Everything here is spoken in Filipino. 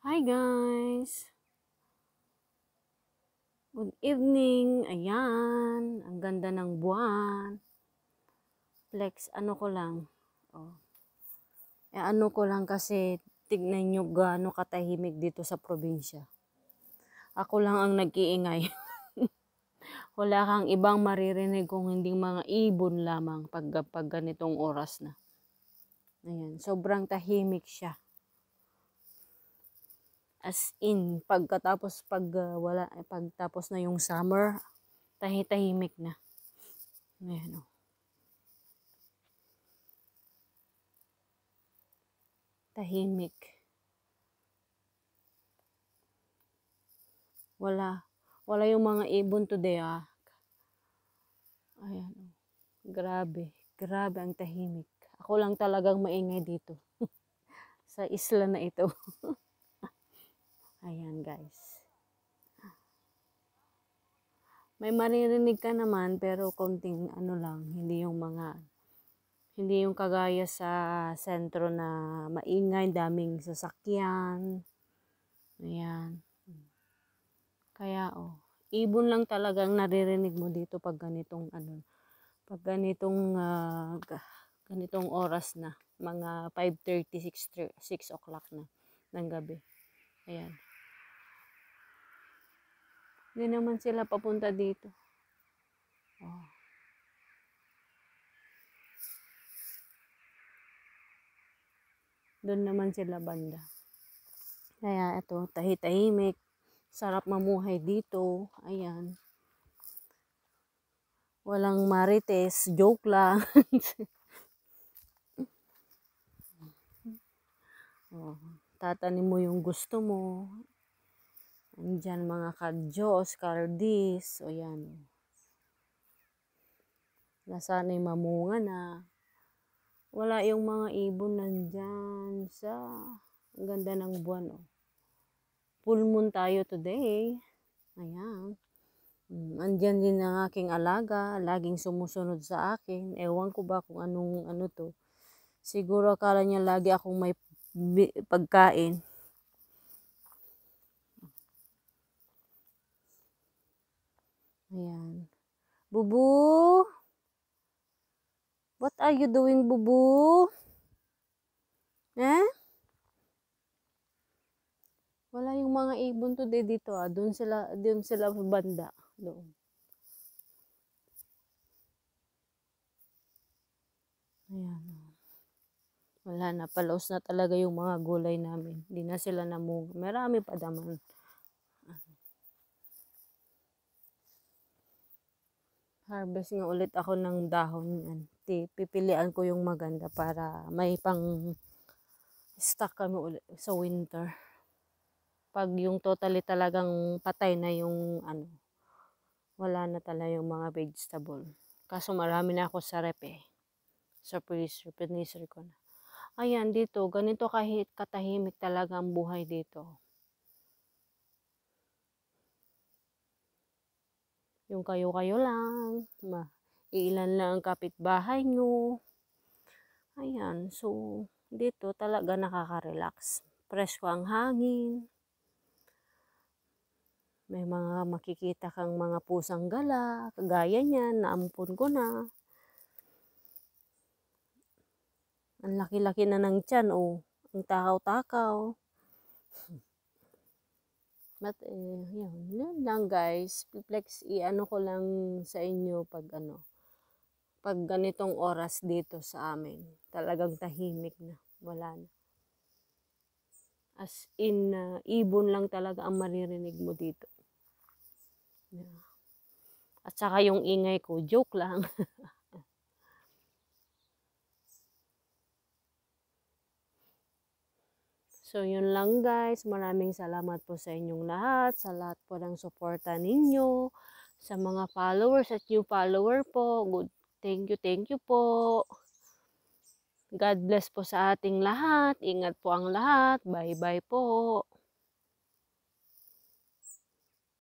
Hi guys! Good evening! Ayan, ang ganda ng buwan. Flex, ano ko lang. Oh. Ano ko lang kasi tignan nyo gaano katahimik dito sa probinsya. Ako lang ang nag-iingay. Wala kang ibang maririnig kung hindi mga ibon lamang pag ganitong oras na. Ayan, sobrang tahimik siya. As in, pagtapos na yung summer, tahimik na. Ayan, oh. Tahimik. Wala yung mga ibon today, Ayan, oh. Grabe ang tahimik. Ako lang talagang maingay dito. Sa isla na ito. Ayan, guys. May maririnig ka naman, pero konting ano lang, hindi yung kagaya sa sentro na maingay, daming sasakyan. Ayan. Kaya, ibon lang talagang naririnig mo dito pag ganitong ganitong oras na, mga 5:30, 6 o'clock na ng gabi. Ayan. Hindi naman sila papunta dito. Oh. Doon naman sila banda. Kaya ito, tahimik. Sarap mamuhay dito. Ayan. Walang marites, joke lang. Oh, tatanim mo yung gusto mo. Andyan mga kadyos, kardis. O yan. Nasanay mamunga na. Wala yung mga ibon nandyan sa ang ganda ng buwan. Full moon tayo today. Ayan. Andyan din ang aking alaga. Laging sumusunod sa akin. Ewan ko ba kung anong ano to. Siguro akala niya lagi akong may pagkain. Ayan. Bubu! What are you doing, Bubu? Wala yung mga ibon today dito, Doon sila banda. Doon. Ayan. Wala na, palaos na talaga yung mga gulay namin. Hindi na sila namunga. Marami pa naman. Harvest nga ulit ako ng dahon yan. Pipilian ko yung maganda para may pang stock kami ulit sa winter. Pag yung totally talagang patay na yung wala na talaga yung mga vegetable. Kaso marami na ako sa rep Sa freezer ko na. Ayan, dito, ganito kahit katahimik talaga ang buhay dito. Yung kayo-kayo lang, ilan lang ang kapitbahay nyo. Ayan, so, dito talaga nakaka-relax. Presko ang hangin. May mga makikita kang mga pusang gala, kagaya niyan, naampun ko na. Ang laki-laki na ng tiyan, ang takaw-takaw. But, yun lang guys. Flex, i-ano ko lang sa inyo pag ganitong oras dito sa amin. Talagang tahimik na. Wala na. As in, ibon lang talaga ang maririnig mo dito. Yeah. At saka yung ingay ko, joke lang. So, yun lang guys. Maraming salamat po sa inyong lahat. Sa lahat po ng suporta ninyo. Sa mga followers at new follower po. Thank you po. God bless po sa ating lahat. Ingat po ang lahat. Bye-bye po.